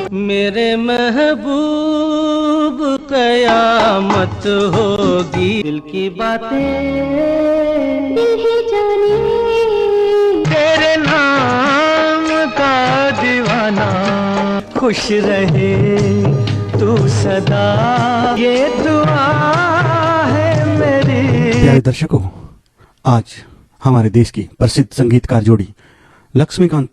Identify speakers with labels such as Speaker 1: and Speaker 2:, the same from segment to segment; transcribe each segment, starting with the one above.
Speaker 1: मेरे महबूब कयामत होगी, दिल की बातें दिल ही जाने, तेरे नाम का दीवाना, खुश रहे तू सदा, ये दुआ है मेरी।
Speaker 2: प्यारे दर्शकों, आज हमारे देश की प्रसिद्ध संगीतकार जोड़ी लक्ष्मीकांत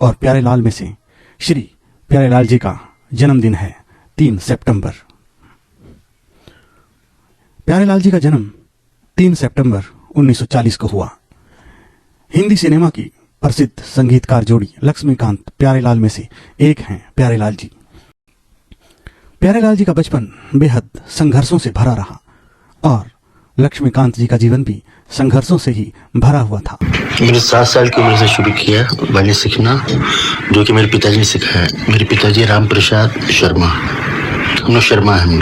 Speaker 2: और प्यारेलाल में से श्री प्यारेलाल जी का जन्मदिन है 3 सितंबर। प्यारेलाल जी का जन्म 3 सितंबर 1940 को हुआ। हिंदी सिनेमा की प्रसिद्ध संगीतकार जोड़ी लक्ष्मीकांत प्यारेलाल में से एक हैं प्यारेलाल जी। प्यारेलाल जी का बचपन बेहद संघर्षों से भरा रहा और लक्ष्मीकांत जी का जीवन भी संघर्षों से ही भरा हुआ था।
Speaker 3: मैंने 7 साल की उम्र से शुरू किया वायलिन सीखना, जो कि मेरे पिताजी ने सिखाया। मेरे पिताजी राम प्रसाद शर्मा, हम लोग शर्मा हैं,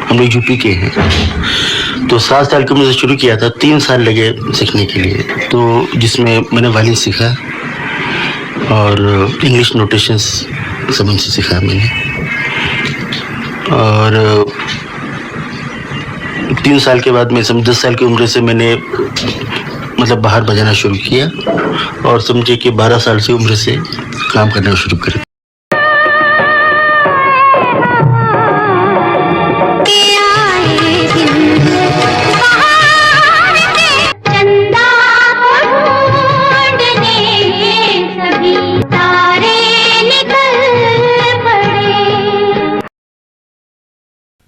Speaker 3: हम लोग यूपी के हैं। तो 7 साल की उम्र से शुरू किया था, 3 साल लगे सीखने के लिए, तो जिसमें मैंने वायलिन सीखा और इंग्लिश नोटेशंस सब उनसे सीखा मैंने। और 3 साल के बाद में 10 साल की उम्र से मैंने मतलब बाहर बजाना शुरू किया और समझिए कि 12 साल से उम्र से काम करना शुरू कर दिया।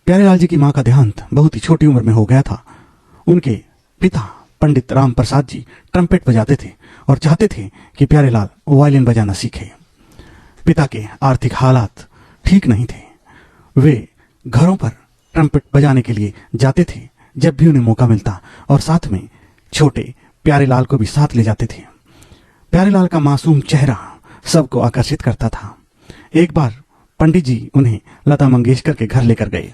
Speaker 2: प्यारेलाल जी की मां का देहांत बहुत ही छोटी उम्र में हो गया था। उनके पिता पंडित राम प्रसाद जी ट्रम्पेट बजाते थे और चाहते थे कि प्यारेलाल वायलिन बजाना सीखे। पिता के आर्थिक हालात ठीक नहीं थे। वे घरों पर ट्रम्पेट बजाने के लिए जाते थे जब भी उन्हें मौका मिलता और साथ में छोटे प्यारेलाल को भी साथ ले जाते थे। प्यारेलाल का मासूम चेहरा सबको आकर्षित करता था। एक बार पंडित जी उन्हें लता मंगेशकर के घर लेकर गए।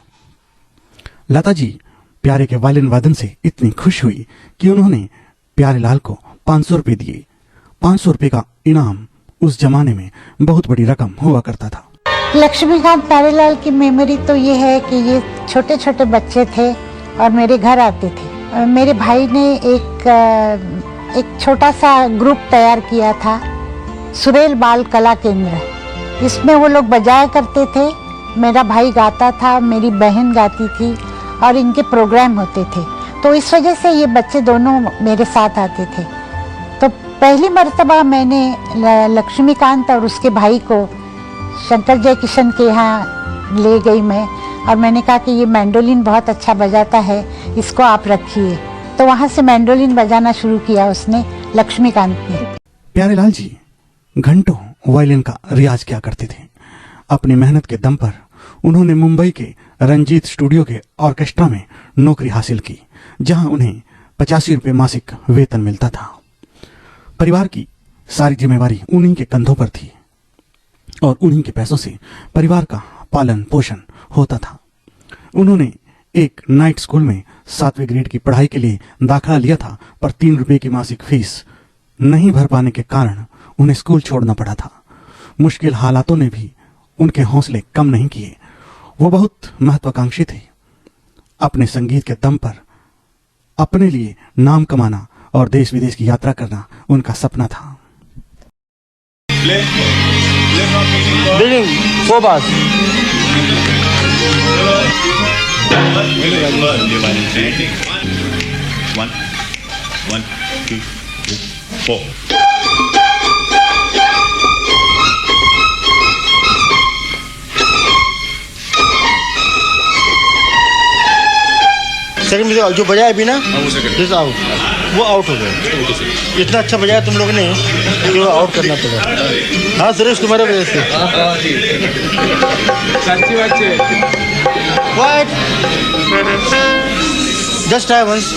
Speaker 2: लता जी प्यारे के वायलिन वादन से इतनी खुश हुई कि उन्होंने प्यारेलाल को 500 रुपये दिए। 500 रुपये का इनाम उस जमाने में बहुत बड़ी रकम हुआ करता था।
Speaker 4: लक्ष्मीकांत प्यारेलाल की मेमोरी तो ये है कि ये छोटे छोटे बच्चे थे और मेरे घर आते थे। मेरे भाई ने एक छोटा सा ग्रुप तैयार किया था, सुरेल बाल कला केंद्र। इसमें वो लोग बजाया करते थे। मेरा भाई गाता था, मेरी बहन गाती थी और इनके प्रोग्राम होते थे। तो इस वजह से ये बच्चे दोनों मेरे साथ आते थे। तो पहली मर्तबा मैंने लक्ष्मीकांत और उसके भाई को शंकर जयकिशन के यहाँ ले गई मैं, और मैंने कहा कि ये मैंडोलिन बहुत अच्छा बजाता है, इसको आप रखिए। तो वहाँ से मैंडोलिन बजाना शुरू किया उसने, लक्ष्मीकांत ने।
Speaker 2: प्यारेलाल जी घंटों वायलिन का रियाज किया करते थे। अपनी मेहनत के दम पर उन्होंने मुंबई के रंजीत स्टूडियो के ऑर्केस्ट्रा में नौकरी हासिल की, जहां उन्हें 85 रुपये मासिक वेतन मिलता था। परिवार की सारी जिम्मेवारी उन्हीं के कंधों पर थी और उन्हीं के पैसों से परिवार का पालन पोषण होता था। उन्होंने एक नाइट स्कूल में 7वें ग्रेड की पढ़ाई के लिए दाखिला लिया था, पर 3 रुपये की मासिक फीस नहीं भर पाने के कारण उन्हें स्कूल छोड़ना पड़ा था। मुश्किल हालातों ने भी उनके हौसले कम नहीं किए। वो बहुत महत्वाकांक्षी थे। अपने संगीत के दम पर अपने लिए नाम कमाना और देश विदेश की यात्रा करना उनका सपना था।
Speaker 5: सेकंड जो बजाया अभी ना, दिस आउट, वो आउट हो गया। इतना अच्छा बजाया तुम लोग ने कि वो आउट करना पड़ा। हाँ सुरेश, तुम्हारे वजह से। Just try once,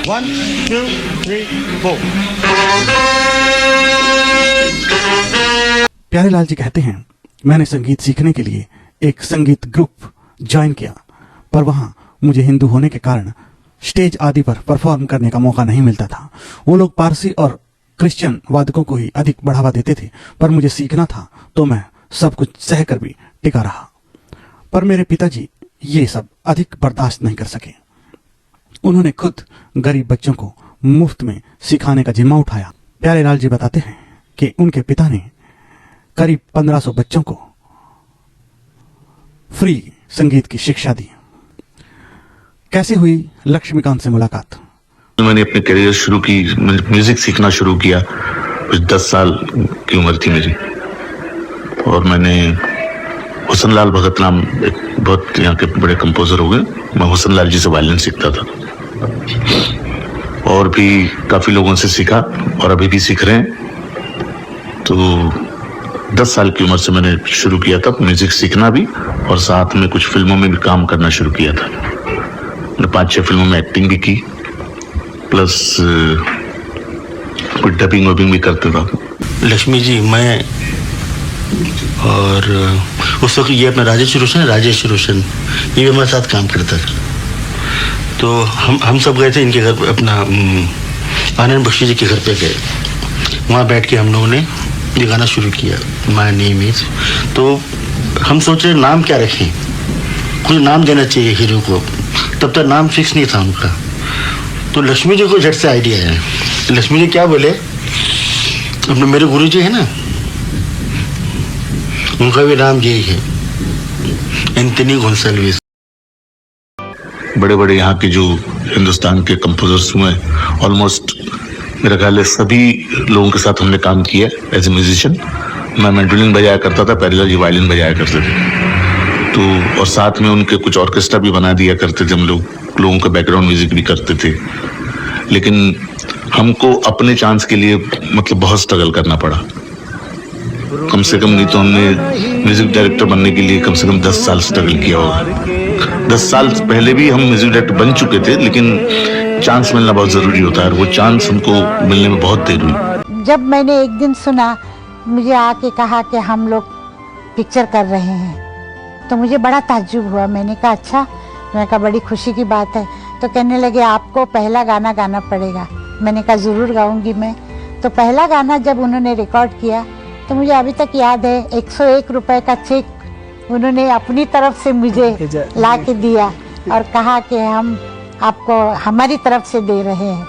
Speaker 5: 1 2 3 4।
Speaker 2: Pyarelal ji कहते हैं, मैंने संगीत सीखने के लिए एक संगीत ग्रुप ज्वाइन किया, पर वहां मुझे हिंदू होने के कारण स्टेज आदि पर परफॉर्म करने का मौका नहीं मिलता था। वो लोग पारसी और क्रिश्चियन वादकों को ही अधिक बढ़ावा देते थे, पर मुझे सीखना था तो मैं सब कुछ सह कर भी टिका रहा। पर मेरे पिताजी ये सब अधिक बर्दाश्त नहीं कर सके। उन्होंने खुद गरीब बच्चों को मुफ्त में सिखाने का जिम्मा उठाया। प्यारेलाल जी बताते हैं कि उनके पिता ने करीब 1500 बच्चों को फ्री संगीत की शिक्षा दी। कैसे हुई लक्ष्मीकांत से मुलाकात?
Speaker 3: मैंने अपने करियर शुरू की, म्यूजिक सीखना शुरू किया, कुछ 10 साल की उम्र थी मेरी, और मैंने हुसनलाल भगत नाम एक बहुत यहाँ के बड़े कंपोजर हो गए, मैं हुसनलाल जी से वायलिन सीखता था, और भी काफी लोगों से सीखा और अभी भी सीख रहे हैं। तो 10 साल की उम्र से मैंने शुरू किया था म्यूजिक सीखना भी, और साथ में कुछ फिल्मों में भी काम करना शुरू किया था। मैंने 5-6 फिल्मों में एक्टिंग भी की, प्लस कुछ डबिंग वबिंग भी करते था।
Speaker 5: लक्ष्मी जी, मैं और उस वक्त ये अपना राजेश रोशन ये भी हमारे साथ काम करता था। तो हम सब गए थे इनके घर पे, अपना आनंद बख्शी जी के घर पे गए। वहाँ बैठ के हम लोगों ने ये गाना शुरू किया, माय नेम इज। तो हम सोच रहे नाम क्या रखें, कुछ नाम देना चाहिए हीरो को। तब तक नाम फिक्स नहीं था उनका। तो लक्ष्मी जी को झट से आइडिया है। लक्ष्मी जी क्या बोले, अपने मेरे गुरु जी है ना, उनका भी नाम यही है, एंथनी गोंसाल्विस।
Speaker 3: बड़े बड़े यहाँ के जो हिंदुस्तान के कंपोजर्स हुए, ऑलमोस्ट मेरा ख्याल है सभी लोगों के साथ हमने काम किया एज ए म्यूजिशियन। मैं मैंडोलिन बजाया करता था, प्यारेलाल जी वायलिन बजाया करते थे। तो और साथ में उनके कुछ ऑर्केस्ट्रा भी बना दिया करते थे, हम लोगों का बैकग्राउंड म्यूजिक भी करते थे। लेकिन हमको अपने चांस के लिए मतलब बहुत स्ट्रगल करना पड़ा। कम से कम नहीं तो हमने म्यूजिक डायरेक्टर बनने के लिए कम से कम 10 साल स्ट्रगल किया होगा। 10 साल पहले भी हम म्यूजिक डायरेक्टर बन चुके थे, लेकिन चांस मिलना बहुत जरूरी होता है, और वो चांस हमको मिलने में बहुत देर हुई।
Speaker 4: जब मैंने एक दिन सुना, मुझे आके कहा कि हम लोग पिक्चर कर रहे हैं, तो मुझे बड़ा ताज्जुब हुआ। मैंने कहा अच्छा, मैंने कहा बड़ी खुशी की बात है। तो कहने लगे आपको पहला गाना गाना पड़ेगा। मैंने कहा ज़रूर गाऊंगी मैं। तो पहला गाना जब उन्होंने रिकॉर्ड किया तो मुझे अभी तक याद है, 101 रुपए का चेक उन्होंने अपनी तरफ से मुझे ला के दिया और कहा कि हम आपको हमारी तरफ से दे रहे हैं।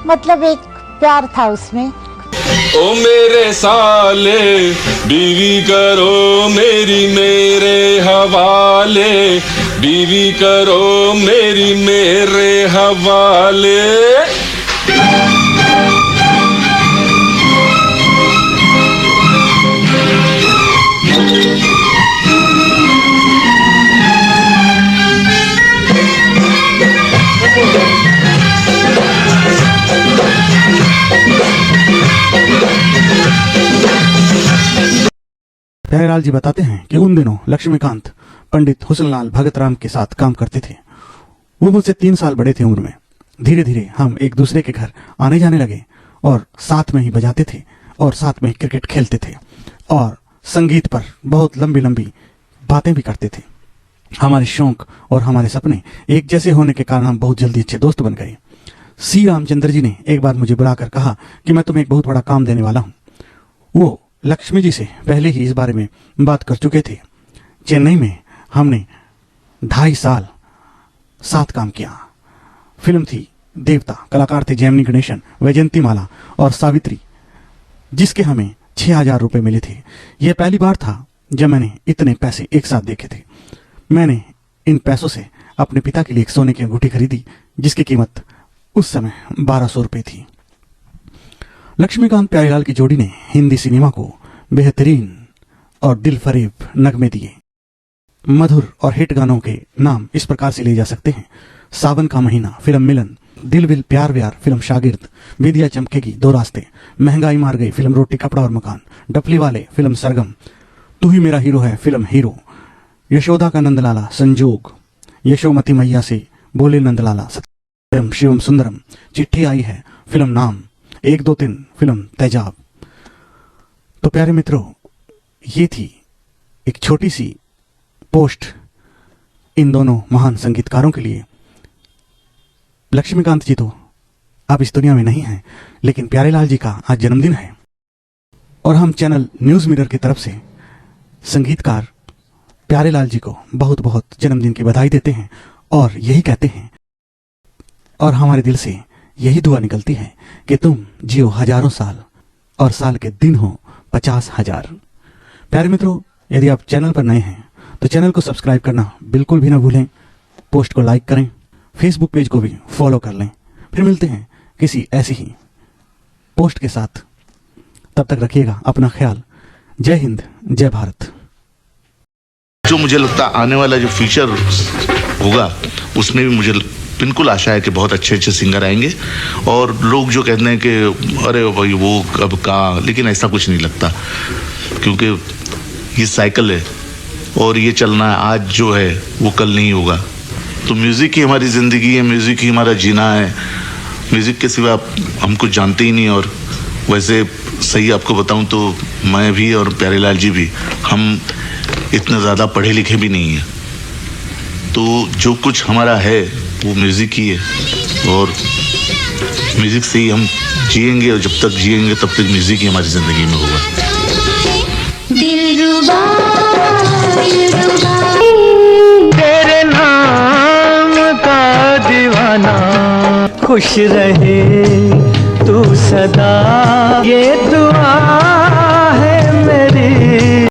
Speaker 4: मतलब एक प्यार था उसमें।
Speaker 6: ओ मेरे साले, बीवी करो मेरी मेरे हवाले, बीवी करो मेरी मेरे हवाले।
Speaker 2: प्यारेलाल जी बताते हैं कि उन दिनों लक्ष्मीकांत पंडित हुसनलाल भगतराम के साथ काम करते थे। वो मुझसे 3 साल बड़े थे उम्र में। धीरे धीरे हम एक दूसरे के घर आने जाने लगे और साथ में ही बजाते थे और साथ में ही क्रिकेट खेलते थे और संगीत पर बहुत लंबी लंबी बातें भी करते थे। हमारे शौक और हमारे सपने एक जैसे होने के कारण हम बहुत जल्दी अच्छे दोस्त बन गए। सी रामचंद्र जी ने एक बार मुझे बुलाकर कहा कि मैं तुम्हें एक बहुत बड़ा काम देने वाला हूं। वो लक्ष्मी जी से पहले ही इस बारे में बात कर चुके थे। चेन्नई में हमने 2.5 साल साथ काम किया। फिल्म थी देवता, कलाकार थे जेमिनी गणेशन, वैजयंतीमाला और सावित्री, जिसके हमें 6,000 रुपए मिले थे। यह पहली बार था जब मैंने इतने पैसे एक साथ देखे थे। मैंने इन पैसों से अपने पिता के लिए एक सोने की अंगूठी खरीदी, जिसकी कीमत उस समय 1200 रुपए थी। लक्ष्मीकांत प्यारेलाल की जोड़ी ने हिंदी सिनेमा को बेहतरीन और दिल फरेब नगमे दिए। मधुर और हिट गानों के नाम इस प्रकार से लिए जा सकते हैं: सावन का महीना फिल्म मिलन, दिल विल प्यार व्यार फिल्म शागिर्द, विद्या चमकेगी 2 रास्ते, महंगाई मार गई फिल्म रोटी कपड़ा और मकान, डफली वाले फिल्म सरगम, तू ही मेरा हीरो है फिल्म हीरो, यशोदा का नंदलाला संजोग, यशोमती मैया से बोले नंदलाला, सत्यम शिवम सुंदरम, चिट्ठी आई है फिल्म नाम, 1 2 3 फिल्म तेजाब। तो प्यारे मित्रों, ये थी एक छोटी सी पोस्ट इन दोनों महान संगीतकारों के लिए। लक्ष्मीकांत जी तो आप इस दुनिया में नहीं हैं, लेकिन प्यारेलाल जी का आज जन्मदिन है और हम चैनल न्यूज मिरर की तरफ से संगीतकार प्यारेलाल जी को बहुत बहुत जन्मदिन की बधाई देते हैं और यही कहते हैं और हमारे दिल से यही दुआ निकलती है कि तुम जियो हजारों साल और साल के दिन हो 50,000। प्यारे मित्रों, यदि आप चैनल पर नए हैं तो चैनल को सब्सक्राइब करना बिल्कुल भी ना भूलें, पोस्ट को लाइक करें, फेसबुक पेज को भी फॉलो कर लें। फिर मिलते हैं किसी ऐसी ही पोस्ट के साथ, तब तक रखिएगा अपना ख्याल। जय हिंद, जय भारत।
Speaker 7: जो मुझे लगता है आने वाला जो फ्यूचर होगा उसमें भी मुझे बिल्कुल आशा है कि बहुत अच्छे अच्छे सिंगर आएंगे। और लोग जो कहते हैं कि अरे भाई वो कब कहाँ, लेकिन ऐसा कुछ नहीं लगता, क्योंकि ये साइकिल है और ये चलना है। आज जो है वो कल नहीं होगा। तो म्यूज़िक ही हमारी ज़िंदगी है, म्यूज़िक ही हमारा जीना है। म्यूज़िक के सिवा हम कुछ जानते ही नहीं। और वैसे सही आपको बताऊं तो मैं भी और प्यारेलाल जी भी, हम इतने ज़्यादा पढ़े लिखे भी नहीं हैं। तो जो कुछ हमारा है वो म्यूज़िक ही है और म्यूज़िक से ही हम जिएंगे, और जब तक जिएंगे तब तक म्यूज़िक ही हमारी ज़िंदगी में होगा।
Speaker 1: तेरे नाम का दीवाना, खुश रहे तू सदा, ये दुआ